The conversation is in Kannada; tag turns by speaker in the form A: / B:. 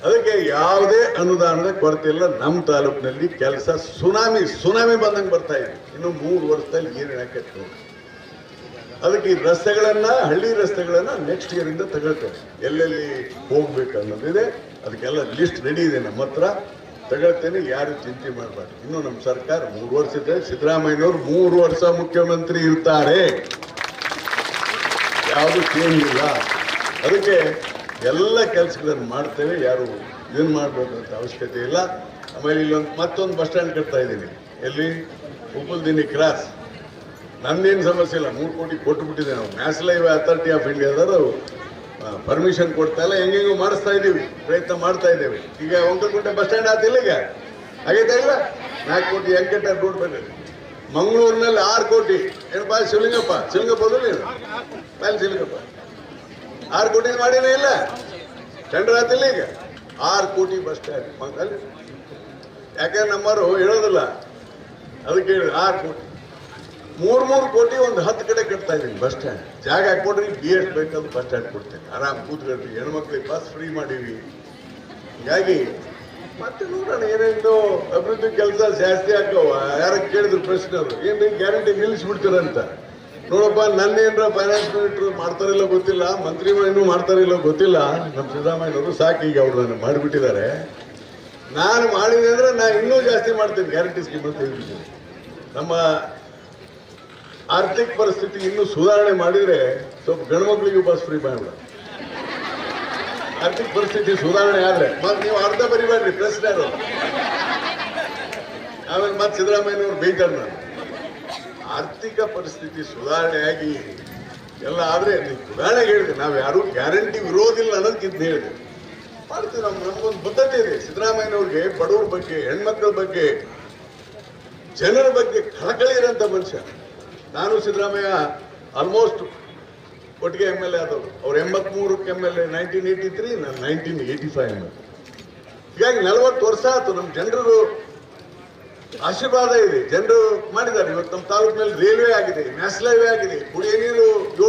A: ಅದಕ್ಕೆ ಯಾವುದೇ ಅನುದಾನದ ಕೊರತೆ ಇಲ್ಲ. ನಮ್ಮ ತಾಲೂಕಿನಲ್ಲಿ ಕೆಲಸ ಸುನಾಮಿ ಬಂದಂಗೆ ಬರ್ತಾ ಇದೆ. ಇನ್ನು 3 ವರ್ಷದಲ್ಲಿ ಏನು ಹಾಕತ್ತು. ಅದಕ್ಕೆ ಈ ರಸ್ತೆಗಳನ್ನ, ಹಳ್ಳಿ ರಸ್ತೆಗಳನ್ನ ನೆಕ್ಸ್ಟ್ ಇಯರ್ ಇಂದ ತಗೊಳ್ತೇವೆ. ಎಲ್ಲೆಲ್ಲಿ ಹೋಗ್ಬೇಕು ಅನ್ನೋದಿದೆ, ಅದಕ್ಕೆಲ್ಲ ಲಿಸ್ಟ್ ರೆಡಿ ಇದೆ ನಮ್ಮ ಹತ್ರ. ತಗೊಳ್ತೇನೆ, ಯಾರು ಚಿಂತೆ ಮಾಡಬಾರ್ದು. ಇನ್ನು ನಮ್ಮ ಸರ್ಕಾರ 3 ವರ್ಷ ಇದೆ. ಸಿದ್ದರಾಮಯ್ಯನವರು 3 ವರ್ಷ ಮುಖ್ಯಮಂತ್ರಿ ಇರ್ತಾರೆ, ಯಾವುದು ಚೇಂಜ್ ಇಲ್ಲ. ಅದಕ್ಕೆ ಎಲ್ಲ ಕೆಲಸಗಳನ್ನು ಮಾಡ್ತೇವೆ. ಯಾರು ಏನು ಮಾಡಬೇಕು ಅಂತ ಅವಶ್ಯಕತೆ ಇಲ್ಲ. ಆಮೇಲೆ ಇಲ್ಲೊಂದು ಮತ್ತೊಂದು ಬಸ್ ಸ್ಟ್ಯಾಂಡ್ ಕಟ್ತಾ ಇದ್ದೀನಿ. ಎಲ್ಲಿ? ಉಪ್ಪಲ್ದಿನ್ನಿ ಕ್ರಾಸ್. ನಂದೇನು ಸಮಸ್ಯೆ ಇಲ್ಲ, 3 ಕೋಟಿ ಕೊಟ್ಟುಬಿಟ್ಟಿದೆ. ನಾವು ನ್ಯಾಷನಲ್ ಹೈವೇ ಅಥಾರಿಟಿ ಆಫ್ ಇಂಡಿಯಾದವರು ಪರ್ಮಿಷನ್ ಕೊಡ್ತಾ ಇಲ್ಲ, ಹೆಂಗೆಂಗೋ ಮಾಡಿಸ್ತಾ ಇದ್ದೀವಿ, ಪ್ರಯತ್ನ ಮಾಡ್ತಾ ಇದ್ದೇವೆ. ಈಗ ಒಂಕಲ್ಗುಂಟೆ ಬಸ್ ಸ್ಟ್ಯಾಂಡ್ ಆತಿಲ್ಲ, ಈಗ ಆಗೈತಾ ಇಲ್ಲ? 4 ಕೋಟಿ ಹೆಂಗೆ ರೋಡ್ ಬಂದಿದೆ. ಮಂಗಳೂರಿನಲ್ಲಿ 6 ಕೋಟಿ. ಏನಪ್ಪ ಶಿವಲಿಂಗಪ್ಪ ನೀನು ಬಾಯ್ ಶಿವಲಿಂಗಪ್ಪ 6 ಕೋಟಿ ಮಾಡಿನೇ ಇಲ್ಲ, ಟೆಂಡರ್ ಆತಿಲ್ಲ. ಈಗ 6 ಕೋಟಿ ಬಸ್ ಸ್ಟ್ಯಾಂಡ್ ಅಲ್ಲಿ. ಯಾಕಂದ್ರೆ ನಮ್ಮವರು ಹೇಳೋದಿಲ್ಲ, ಅದಕ್ಕೆ 6 ಕೋಟಿ 3 ಕೋಟಿ ಒಂದು 10 ಕಡೆ ಕಟ್ತಾ ಇದ್ದೀನಿ ಬಸ್ ಸ್ಟ್ಯಾಂಡ್. ಜಾಗ ಹಾಕೊಡ್ರಿ, BS ಬೇಕಾದ್ರೆ ಬಸ್ ಸ್ಟ್ಯಾಂಡ್ ಕೊಡ್ತೇನೆ, ಆರಾಮ್ ಕೂತ್ಕೊಳ್ರಿ. ಹೆಣ್ಮಕ್ಳಿಗೆ ಬಸ್ ಫ್ರೀ ಮಾಡೀವಿ. ಹೀಗಾಗಿ ಮತ್ತೆ ನೋಡೋಣ ಏನೇನು ಅಭಿವೃದ್ಧಿ ಕೆಲಸ ಜಾಸ್ತಿ ಹಾಕವ. ಯಾರ ಕೇಳಿದ್ರು ಪ್ರಶ್ನೆ ಅವರು, ಏನ್ರಿ ಗ್ಯಾರಂಟಿ ನಿಲ್ಲಿಸ್ಬಿಡ್ತೀರಂತ. ನೋಡಪ್ಪ, ನನ್ನೇನ್ರ ಫೈನಾನ್ಸ್ ಮಿನಿಸ್ಟರ್ ಮಾಡ್ತಾರಿಲ್ಲೋ ಗೊತ್ತಿಲ್ಲ, ಮಂತ್ರಿ ಇನ್ನೂ ಮಾಡ್ತಾರಿಲ್ಲೋ ಗೊತ್ತಿಲ್ಲ. ನಮ್ಮ ಸಿದ್ದರಾಮಯ್ಯನವರು ಸಾಕು, ಈಗ ಅವ್ರು ನನ್ನ ಮಾಡಿಬಿಟ್ಟಿದ್ದಾರೆ. ನಾನು ಮಾಡಿದೆ ಅಂದ್ರೆ ನಾನು ಇನ್ನೂ ಜಾಸ್ತಿ ಮಾಡ್ತೀನಿ ಗ್ಯಾರಂಟಿ ಸ್ಕೀಮ್ ಅಂತ ಹೇಳ್ಬಿಡ್ತೀನಿ. ನಮ್ಮ ಆರ್ಥಿಕ ಪರಿಸ್ಥಿತಿ ಇನ್ನೂ ಸುಧಾರಣೆ ಮಾಡಿದ್ರೆ ಸ್ವಲ್ಪ ಗಂಡ್ಮಕ್ಳಿಗೂ ಬಸ್ ಫ್ರೀ ಮಾಡಿಬಿಡ. ಆರ್ಥಿಕ ಪರಿಸ್ಥಿತಿ ಸುಧಾರಣೆ ಆದ್ರೆ ಮತ್ತೆ ನೀವು ಅರ್ಧ ಬರಿಬೇಡ್ರಿ ಪ್ರಶ್ನೆ. ಆಮೇಲೆ ಮತ್ತೆ ಸಿದ್ದರಾಮಯ್ಯನವ್ರು ಬೈತಾರೆ. ನಾನು ಆರ್ಥಿಕ ಪರಿಸ್ಥಿತಿ ಸುಧಾರಣೆಯಾಗಿ ಎಲ್ಲ ಆದ್ರೆ ಸುಧಾರಣೆಗೆ ಹೇಳಿದೆ. ನಾವು ಯಾರು ಗ್ಯಾರಂಟಿ ವಿರೋಧಿಲ್ಲ ಅನ್ನೋದಕ್ಕಿಂತ ಹೇಳಿದೆ ಮಾಡ್ತೀವಿ. ನಮ್ಗೊಂದು ಬದ್ಧತೆ ಇದೆ. ಸಿದ್ದರಾಮಯ್ಯನವ್ರಿಗೆ ಬಡವರ ಬಗ್ಗೆ, ಹೆಣ್ಮಕ್ಳ ಬಗ್ಗೆ, ಜನರ ಬಗ್ಗೆ ಕಳಕಳಿ ಇರೋಂಥ ಮನುಷ್ಯ. ನಾನು ಸಿದ್ದರಾಮಯ್ಯ ಆಲ್ಮೋಸ್ಟ್ ಒಟ್ಟಿಗೆ MLA ಆದವರು. ಅವ್ರು 83ಕ್ಕೆ MLA 1983, ನಾನು 1985 MLA. ಹೀಗಾಗಿ 40 ವರ್ಷ ಆಯ್ತು. ನಮ್ಮ ಜನರು ಆಶೀರ್ವಾದ ಇದೆ, ಜನರು ಮಾಡಿದ್ದಾರೆ. ಇವತ್ತು ನಮ್ಮ ತಾಲೂಕಿನಲ್ಲಿ ರೈಲ್ವೆ ಆಗಿದೆ, ನ್ಯಾಷನಲ್ ಹೈವೇ ಆಗಿದೆ, ಕುಡಿಯ ನೀರು